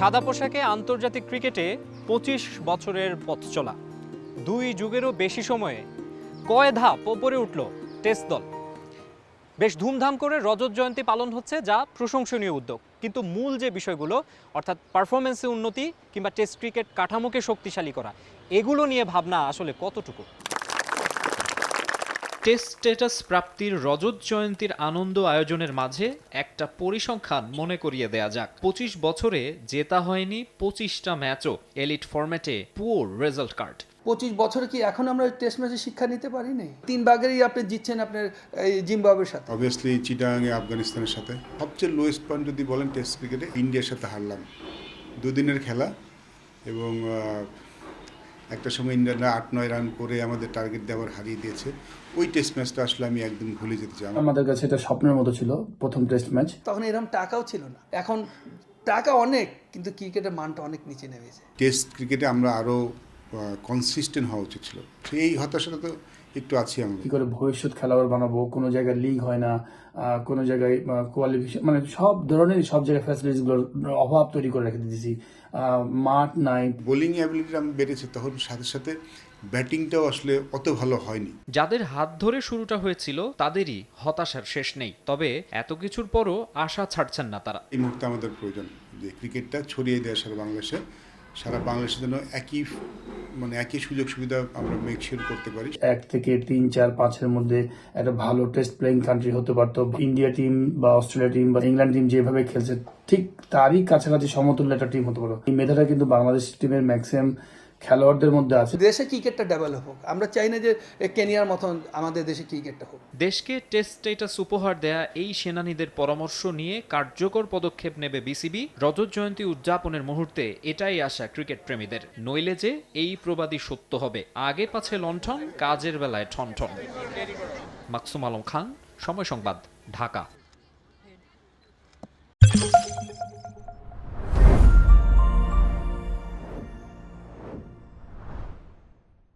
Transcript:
সাদা পোশাকে আন্তর্জাতিক ক্রিকেটে ২৫ বছরের পথ চলা, ২ যুগেরও বেশি সময়ে কয় ধাপ ওপরে উঠল টেস্ট দল। বেশ ধুমধাম করে রজত জয়ন্তী পালন হচ্ছে, যা প্রশংসনীয় উদ্যোগ। কিন্তু মূল যে বিষয়গুলো, অর্থাৎ পারফরমেন্সে উন্নতি কিংবা টেস্ট ক্রিকেট কাঠামোকে শক্তিশালী করা, এগুলো নিয়ে ভাবনা আসলে কতটুকু? টেস্ট স্ট্যাটাস প্রাপ্তির রজত জয়ন্তীর আনন্দ আয়োজনের মাঝে একটা পরিসংখ্যান মনে করিয়ে দেয়া যাক। ২৫ বছরে জেতা হয়নি ২৫টা ম্যাচও, এলিট ফরম্যাটে পুওর রেজাল্ট কার্ড। ২৫ বছরে কি এখন আমরা টেস্ট ম্যাচে শিক্ষা নিতে পারি নাই? ৩ ভাগেরই আপনি জিতছেন আপনার এই জিম্বাবুয়ের সাথে। অবভিয়াসলি চিটাগাংয়ে আফগানিস্তানের সাথে। সবচেয়ে লোয়েস্ট পয়েন্ট যদি বলেন টেস্ট ক্রিকেটে ইন্ডিয়ার সাথে হারলাম, 2 দিনের খেলা এবং একটা সময় ইন্ডিয়ানরা ৮-৯ রান করে আমাদের টার্গেট দিয়ে আবার হারিয়ে দিয়েছে। ওই টেস্ট ম্যাচটা আসলে আমি একদম ভুলে যেতে চাই। আমাদের কাছে এটা স্বপ্নের মতো ছিল প্রথম টেস্ট ম্যাচ। তখন এরকম টাকাও ছিল না, এখন টাকা অনেক, কিন্তু ক্রিকেটের মানটা অনেক নিচে নেমেছে। টেস্ট ক্রিকেটে আমরা আরও কনসিস্টেন্ট হওয়া উচিত ছিল, সেই হতাশাটা তো একটু আছি আমরা। কি করে ভবিষ্যৎ খেলোয়াড় বানাবো, কোনো জায়গায় লিগ হয় না, কোনো জায়গায় কোয়ালিফিকেশন, মানে সব ধরনের সব জায়গায় ফ্যাসিলিটিসগুলোর অভাব তৈরি করে রেখে দিয়েছি। মাঠ নাই। বোলিং অ্যাবিলিটি আমি বেড়েছে, তখন সাথে সাথে ব্যাটিংটাও আসলে অত ভালো হয়নি। যাদের হাত ধরে শুরুটা হয়েছিল তাদেরই হতাশার শেষ নেই, তবে এত কিছুর পরও আশা ছাড়ছেন না তারা। এই মুহূর্তে আমাদের প্রয়োজন যে ক্রিকেটটা ছড়িয়ে দেয় সারা বাংলাদেশের জন্য একই সুযোগ সুবিধা আমরা মেক শিওর করতে পারি। 1 থেকে 3, 4, 5-এর মধ্যে একটা ভালো টেস্ট প্লেইং কান্ট্রি হতে পারতো। ইন্ডিয়া টিম বা অস্ট্রেলিয়া টিম বা ইংল্যান্ড টিম যেভাবে খেলছে, ঠিক তারই কাছাকাছি সমতুল্য একটা টিম হতে পারো। এই মেধাটা কিন্তু বাংলাদেশ টিমের ম্যাক্সিমাম খেলোয়াড়দের মধ্যে আছে। দেশে ক্রিকেটটা ডেভেলপ হোক, আমরা চাই না যে কেনিয়ার মতন আমাদের দেশে ক্রিকেটটা হোক। দেশকে টেস্ট স্ট্যাটাস উপহার দেয়া এই সেনানীদের পরামর্শ নিয়ে কার্যকর পদক্ষেপ নেবে বিসিবি। রজত জয়ন্তী উদযাপনের মুহূর্তে এটাই আশা ক্রিকেট প্রেমীদের, নইলে যে এই প্রবাদই সত্য হবে, আগে পাছে লণ্ঠন, কাজের বেলায় ঠনঠন। মাকসুম আলম খান, সময় সংবাদ, ঢাকা।